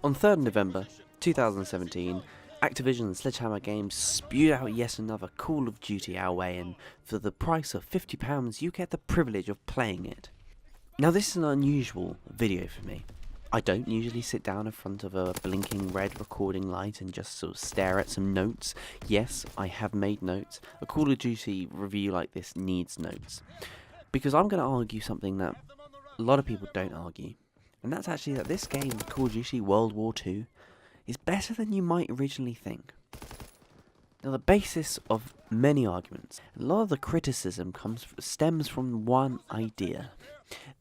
On 3rd November 2017, Activision and Sledgehammer Games spewed out yet another Call of Duty WWII, and for the price of £50 you get the privilege of playing it. Now this is an unusual video for me. I don't usually sit down in front of a blinking red recording light and just sort of stare at some notes. Yes, I have made notes. A Call of Duty review like this needs notes. Because I'm going to argue something that a lot of people don't argue. And that's actually that this game, Call of Duty WWII, is better than you might originally think. Now the basis of many arguments, a lot of the criticism stems from one idea.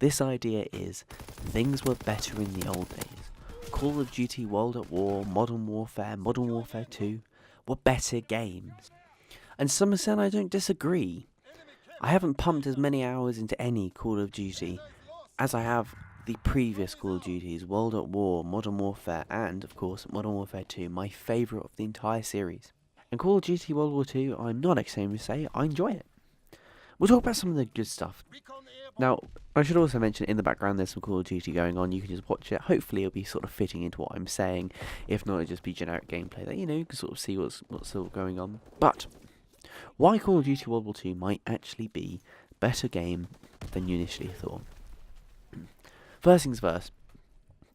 This idea is, things were better in the old days. Call of Duty World at War, Modern Warfare 2 were better games. And some have said I don't disagree. I haven't pumped as many hours into any Call of Duty as I have the previous Call of Duties, World at War, Modern Warfare, and, of course, Modern Warfare 2, my favourite of the entire series. And Call of Duty World War 2, I'm not ashamed to say, I enjoy it. We'll talk about some of the good stuff. Now, I should also mention in the background there's some Call of Duty going on, you can just watch it. Hopefully it'll be sort of fitting into what I'm saying. If not, it'll just be generic gameplay that, you know, you can sort of see what's sort of going on. But, why Call of Duty World War 2 might actually be a better game than you initially thought. First things first,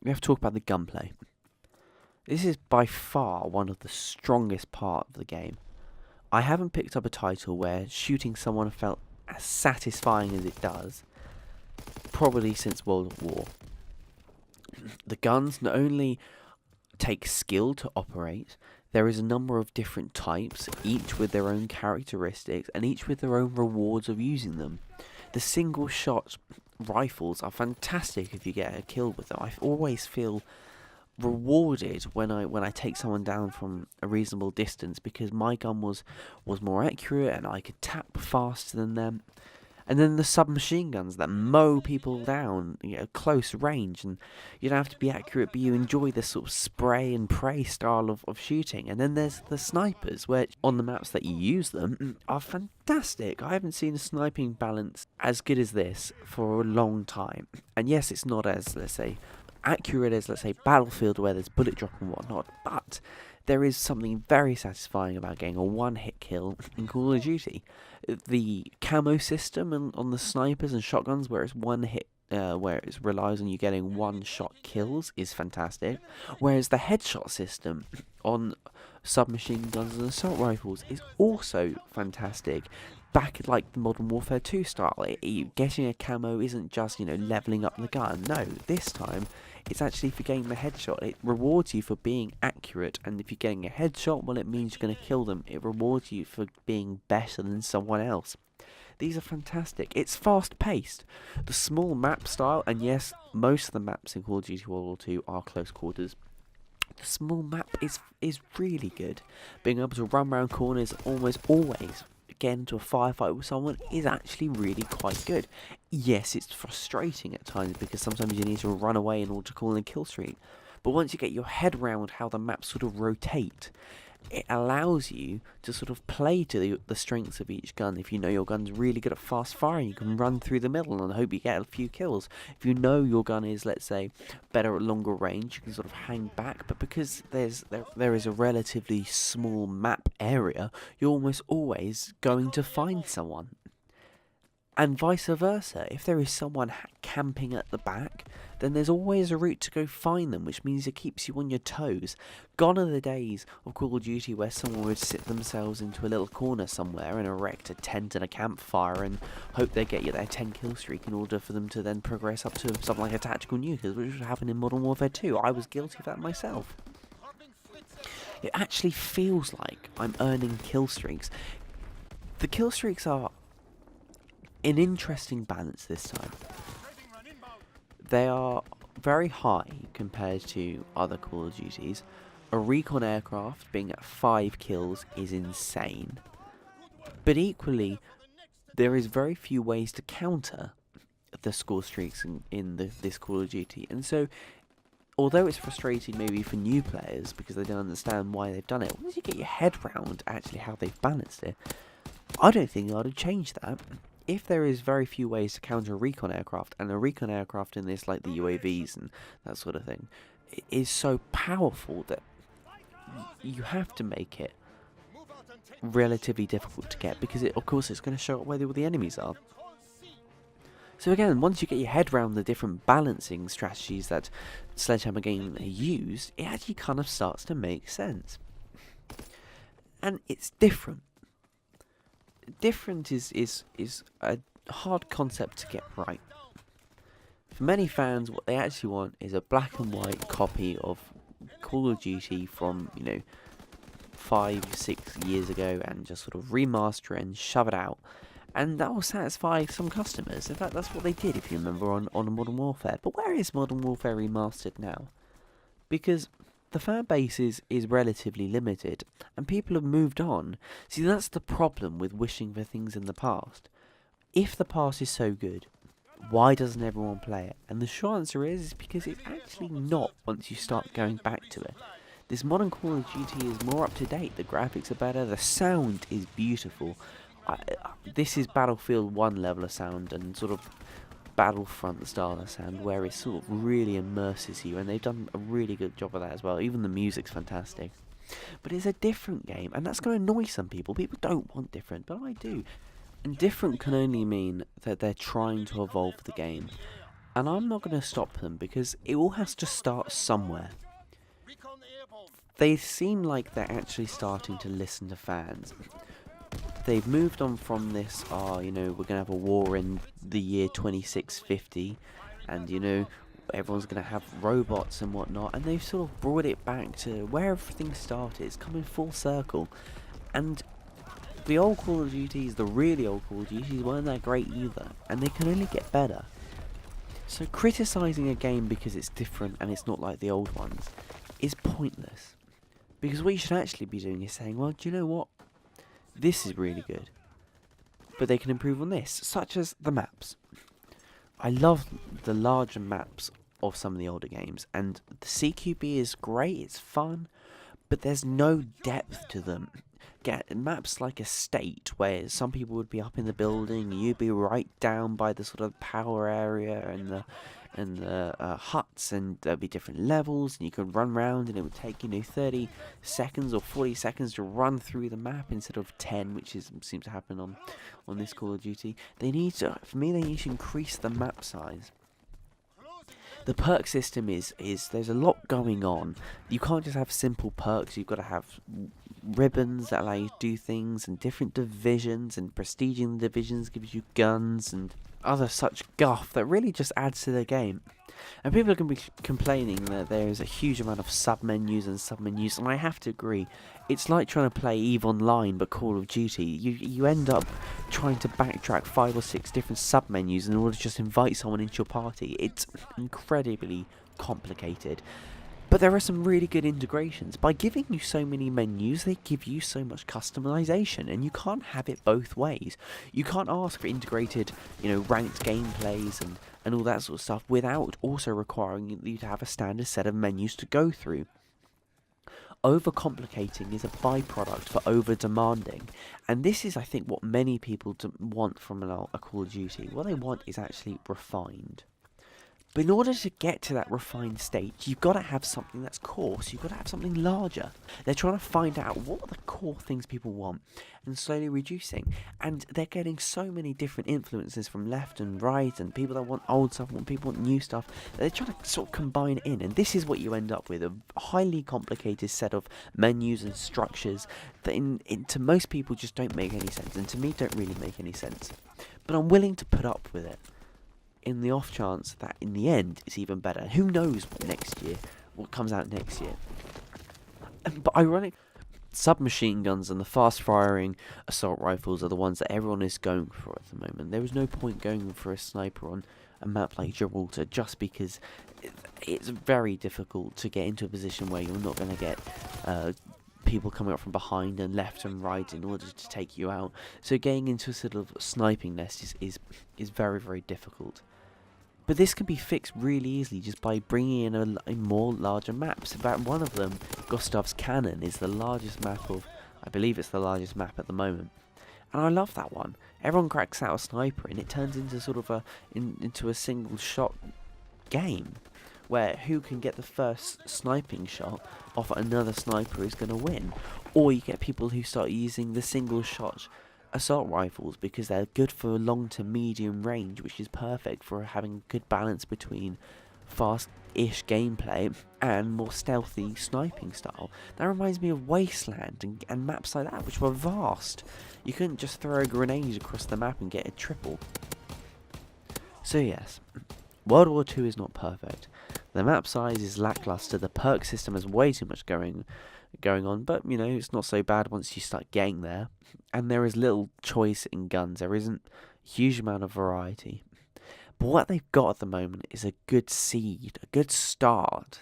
we have to talk about the gunplay. This is by far one of the strongest part of the game. I haven't picked up a title where shooting someone felt as satisfying as it does, probably since World at War. The guns not only take skill to operate, there is a number of different types, each with their own characteristics and each with their own rewards of using them. The single shot rifles are fantastic if you get a kill with them. I always feel rewarded when I take someone down from a reasonable distance because my gun was more accurate and I could tap faster than them. And then the submachine guns that mow people down, you know, close range, and you don't have to be accurate, but you enjoy this sort of spray and pray style of shooting. And then there's the snipers, where on the maps that you use them are fantastic. I haven't seen a sniping balance as good as this for a long time. And yes, it's not as, let's say, accurate as, let's say, Battlefield, where there's bullet drop and whatnot, but there is something very satisfying about getting a one-hit kill in Call of Duty. The camo system on the snipers and shotguns, where it's one hit, where it relies on you getting one-shot kills, is fantastic. Whereas the headshot system on submachine guns and assault rifles is also fantastic. Back at like the Modern Warfare 2 style, getting a camo isn't just, you know, leveling up the gun. No, this time it's actually for getting the headshot. It rewards you for being accurate, and if you're getting a headshot, well, it means you're going to kill them. It rewards you for being better than someone else. These are fantastic. It's fast-paced. The small map style, and yes, most of the maps in Call of Duty World War 2 are close quarters. The small map is really good. Being able to run around corners almost always, get into a firefight with someone, is actually really quite good. Yes, it's frustrating at times because sometimes you need to run away in order to call in a kill streak, but once you get your head around how the maps sort of rotate, it allows you to sort of play to the strengths of each gun. If you know your gun's really good at fast firing, you can run through the middle and hope you get a few kills. If you know your gun is, let's say, better at longer range, you can sort of hang back, but because there is a relatively small map area, you're almost always going to find someone. And vice versa, if there is someone camping at the back, then there's always a route to go find them, which means it keeps you on your toes. Gone are the days of Call of Duty where someone would sit themselves into a little corner somewhere and erect a tent and a campfire and hope they get you their 10 kill streak in order for them to then progress up to something like a tactical nuke, which would happen in Modern Warfare 2. I was guilty of that myself. It actually feels like I'm earning kill streaks. The kill streaks are an interesting balance this time. They are very high compared to other Call of Duties. A recon aircraft being at 5 kills is insane. But equally, there is very few ways to counter the score streaks in this Call of Duty. And so, although it's frustrating maybe for new players because they don't understand why they've done it, once you get your head round actually how they've balanced it, I don't think I'd have changed that. If there is very few ways to counter a recon aircraft, and a recon aircraft in this, like the UAVs and that sort of thing, is so powerful that you have to make it relatively difficult to get, because of course it's going to show up where all the enemies are. So again, once you get your head around the different balancing strategies that Sledgehammer Game used, it actually kind of starts to make sense. And it's different. Different is a hard concept to get right. For many fans, what they actually want is a black and white copy of Call of Duty from, 5-6 years ago, and just sort of remaster it and shove it out. And that will satisfy some customers. In fact, that's what they did, if you remember, on Modern Warfare. But where is Modern Warfare Remastered now? Because the fan base is relatively limited, and people have moved on. See, that's the problem with wishing for things in the past. If the past is so good, why doesn't everyone play it? And the short answer is because it's actually not once you start going back to it. This modern Call of Duty is more up to date, the graphics are better, the sound is beautiful. This is Battlefield 1 level of sound, and sort of Battlefront style of sound, where it sort of really immerses you, and they've done a really good job of that as well. Even the music's fantastic. But it's a different game, and that's going to annoy some people. People don't want different, but I do. And different can only mean that they're trying to evolve the game. And I'm not going to stop them, because it all has to start somewhere. They seem like they're actually starting to listen to fans. They've moved on from this, we're going to have a war in the year 2650, and, everyone's going to have robots and whatnot, and they've sort of brought it back to where everything started. It's coming full circle. And the old Call of Duties, the really old Call of Duties, weren't that great either, and they can only get better. So criticising a game because it's different and it's not like the old ones is pointless. Because what you should actually be doing is saying, well, do you know what? This is really good, but they can improve on this, such as the maps. I love the larger maps of some of the older games, and the CQB is great, it's fun, but there's no depth to them. Get maps like Estate, where some people would be up in the building, you'd be right down by the sort of power area and the huts, and there'd be different levels, and you could run around, and it would take 30 seconds or 40 seconds to run through the map instead of 10, which seems to happen on this Call of Duty. They need to increase the map size. The perk system is there's a lot going on. You can't just have simple perks. You've got to have ribbons that allow you to do things, and different divisions, and prestiging the divisions gives you guns and other such guff that really just adds to the game. And people are going to be complaining that there is a huge amount of sub-menus, and I have to agree. It's like trying to play EVE Online but Call of Duty. You end up trying to backtrack 5 or 6 different sub-menus in order to just invite someone into your party. It's incredibly complicated. But there are some really good integrations. By giving you so many menus, they give you so much customization, and you can't have it both ways. You can't ask for integrated, ranked gameplays and all that sort of stuff without also requiring you to have a standard set of menus to go through. Overcomplicating is a byproduct for over-demanding, and this is, I think, what many people want from a Call of Duty. What they want is actually refined. But in order to get to that refined state, you've got to have something that's coarse. You've got to have something larger. They're trying to find out what are the core things people want, and slowly reducing. And they're getting so many different influences from left and right, and people that want old stuff, and people want new stuff. They're trying to sort of combine it in, and this is what you end up with, a highly complicated set of menus and structures that to most people just don't make any sense, and to me don't really make any sense. But I'm willing to put up with it, in the off chance that in the end it's even better. Who knows what comes out next year. But ironic, submachine guns and the fast firing assault rifles are the ones that everyone is going for at the moment. There is no point going for a sniper on a map like Gibraltar, just because it's very difficult to get into a position where you're not going to get people coming up from behind and left and right in order to take you out. So getting into a sort of sniping nest is very, very difficult. But this can be fixed really easily just by bringing in a more larger maps. In fact, one of them, Gustav's Cannon, is the largest map I believe it's the largest map at the moment. And I love that one. Everyone cracks out a sniper and it turns into sort of into a single shot game, where who can get the first sniping shot off another sniper is going to win. Or you get people who start using the single shot assault rifles because they're good for long to medium range, which is perfect for having a good balance between fast-ish gameplay and more stealthy sniping style. That reminds me of Wasteland and maps like that, which were vast. You couldn't just throw a grenade across the map and get a triple. So yes, World War II is not perfect. The map size is lackluster, the perk system has way too much going on, but you know, it's not so bad once you start getting there. And there is little choice in guns, there isn't a huge amount of variety. But what they've got at the moment is a good seed, a good start.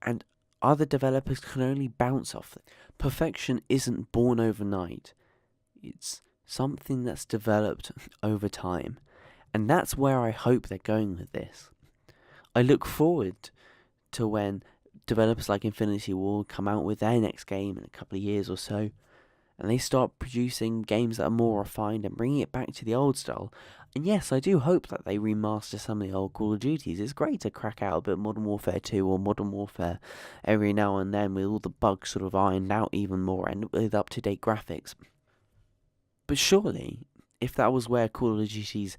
And other developers can only bounce off it. Perfection isn't born overnight. It's something that's developed over time. And that's where I hope they're going with this. I look forward to when developers like Infinity Ward come out with their next game in a couple of years or so, and they start producing games that are more refined and bringing it back to the old style. And yes, I do hope that they remaster some of the old Call of Duties. It's great to crack out a bit of Modern Warfare 2 or Modern Warfare every now and then with all the bugs sort of ironed out even more and with up-to-date graphics. But surely, if that was where Call of Duty's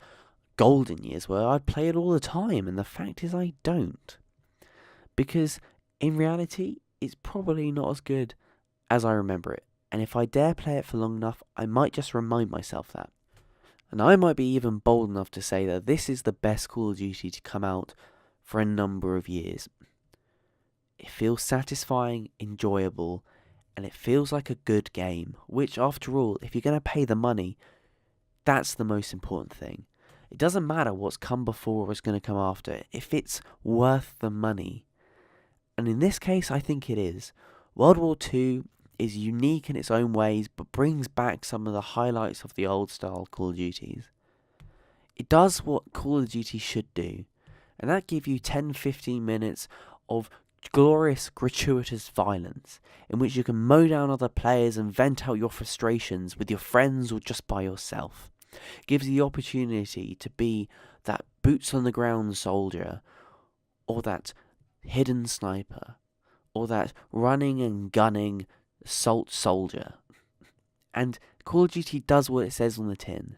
golden years were, I'd play it all the time, and the fact is I don't. Because in reality, it's probably not as good as I remember it. And if I dare play it for long enough, I might just remind myself that. And I might be even bold enough to say that this is the best Call of Duty to come out for a number of years. It feels satisfying, enjoyable, and it feels like a good game, which after all, if you're going to pay the money, that's the most important thing. It doesn't matter what's come before or is going to come after, if it's worth the money. And in this case, I think it is. World War II is unique in its own ways, but brings back some of the highlights of the old style Call of Duties. It does what Call of Duty should do, and that give you 10-15 minutes of glorious, gratuitous violence, in which you can mow down other players and vent out your frustrations with your friends or just by yourself. It gives you the opportunity to be that boots on the ground soldier, or that hidden sniper, or that running and gunning assault soldier. And Call of Duty does what it says on the tin.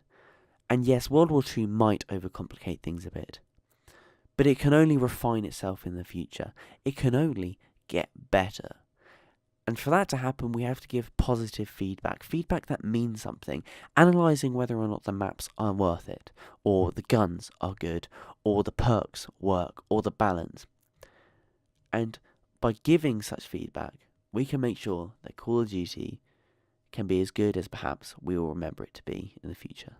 And yes, World War II might overcomplicate things a bit, but it can only refine itself in the future. It can only get better. And for that to happen, we have to give positive feedback. Feedback that means something. Analysing whether or not the maps are worth it, or the guns are good, or the perks work, or the balance. And by giving such feedback, we can make sure that Call of Duty can be as good as perhaps we will remember it to be in the future.